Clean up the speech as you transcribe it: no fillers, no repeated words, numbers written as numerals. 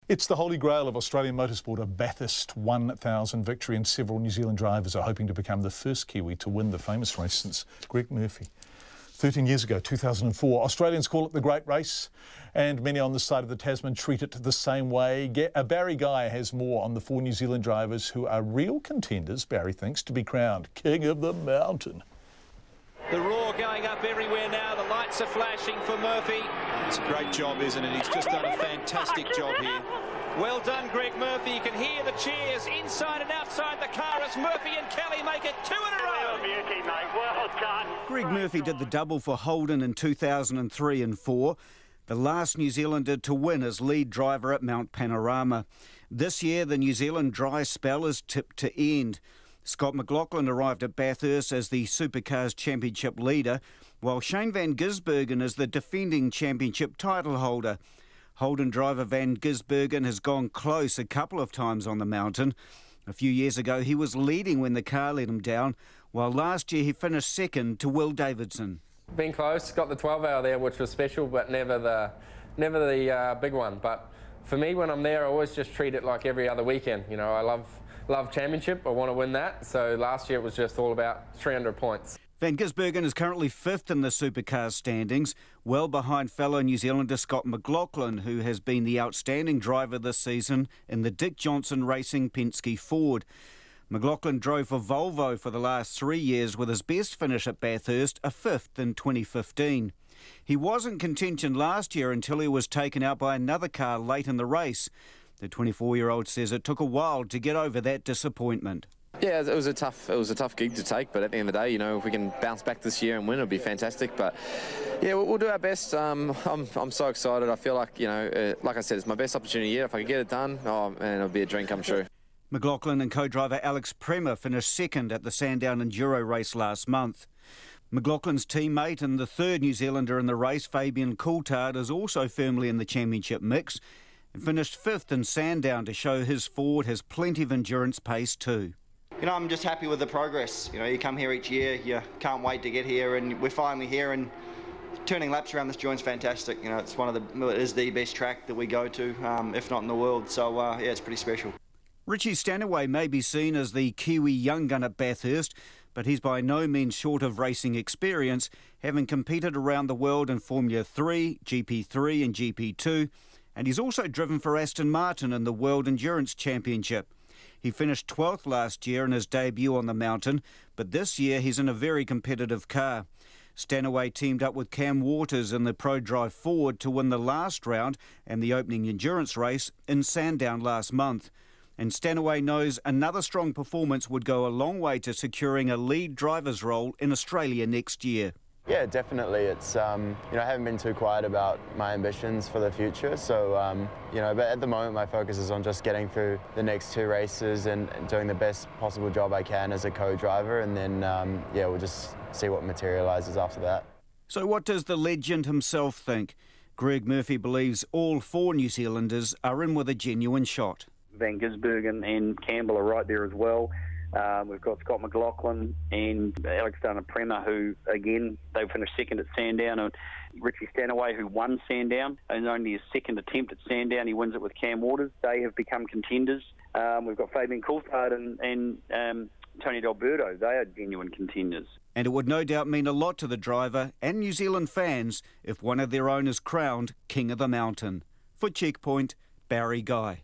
It's the holy grail of Australian motorsport, a Bathurst 1000 victory, and several New Zealand drivers are hoping to become the first Kiwi to win the famous race since Greg Murphy. 13 years ago, 2004, Australians call it the Great Race, and many on this side of the Tasman treat it the same way. Barry Guy has more on the four New Zealand drivers who are real contenders, Barry thinks, to be crowned King of the Mountain. The roar going up everywhere now. The lights are flashing for Murphy. It's a great job, isn't it? He's just done a fantastic job here. Well done, Greg Murphy. You can hear the cheers inside and outside the car as Murphy and Kelly make it two in a row. Beauty, mate. Well done. Greg Murphy did the double for Holden in 2003 and 4, the last New Zealander to win as lead driver at Mount Panorama. This year, the New Zealand dry spell is tipped to end. Scott McLaughlin arrived at Bathurst as the Supercars Championship leader, while Shane Van Gisbergen is the defending championship title holder. Holden driver Van Gisbergen has gone close a couple of times on the mountain. A few years ago, he was leading when the car let him down, while last year he finished second to Will Davidson. Been close, got the 12-hour there, which was special, but never the big one. But for me, when I'm there, I always just treat it like every other weekend. You know, I love championship. I want to win that. So last year it was just all about 300 points. Van Gisbergen is currently fifth in the Supercars standings, well behind fellow New Zealander Scott McLaughlin, who has been the outstanding driver this season in the Dick Johnson Racing Penske Ford. McLaughlin drove for Volvo for the last 3 years, with his best finish at Bathurst a fifth in 2015. He was in contention last year until he was taken out by another car late in the race. The 24-year-old says it took a while to get over that disappointment. Yeah, it was a tough gig to take, but at the end of the day, you know, if we can bounce back this year and win, it'll be fantastic. But yeah, we'll do our best. I'm so excited. I feel like, you know, like I said, it's my best opportunity yet. If I could get it done, oh man, it'll be a dream come true. McLaughlin and co-driver Alex Premer finished second at the Sandown Enduro race last month. McLaughlin's teammate and the third New Zealander in the race, Fabian Coulthard, is also firmly in the championship mix and finished fifth in Sandown to show his Ford has plenty of endurance pace too. You know, I'm just happy with the progress. You know, you come here each year, you can't wait to get here, and we're finally here, and turning laps around this joint's fantastic. You know, it is the best track that we go to, if not in the world. So yeah, it's pretty special. Richie Stanaway may be seen as the Kiwi young gun at Bathurst, but he's by no means short of racing experience, having competed around the world in Formula 3, GP3 and GP2, and he's also driven for Aston Martin in the World Endurance Championship. He finished 12th last year in his debut on the mountain, but this year he's in a very competitive car. Stanaway teamed up with Cam Waters in the ProDrive Ford to win the last round and the opening endurance race in Sandown last month. And Stanaway knows another strong performance would go a long way to securing a lead driver's role in Australia next year. Yeah, definitely. It's, you know, I haven't been too quiet about my ambitions for the future. So, you know, but at the moment my focus is on just getting through the next two races and doing the best possible job I can as a co-driver. And then, yeah, we'll just see what materialises after that. So what does the legend himself think? Greg Murphy believes all four New Zealanders are in with a genuine shot. Van Gisbergen and Campbell are right there as well. We've got Scott McLaughlin and Alexander Premer, who, again, they finished second at Sandown, and Richie Stanaway, who won Sandown, and only his second attempt at Sandown, he wins it with Cam Waters. They have become contenders. We've got Fabian Coulthard and Tony D'Alberto. They are genuine contenders. And it would no doubt mean a lot to the driver and New Zealand fans if one of their own is crowned King of the Mountain. For Checkpoint, Barry Guy.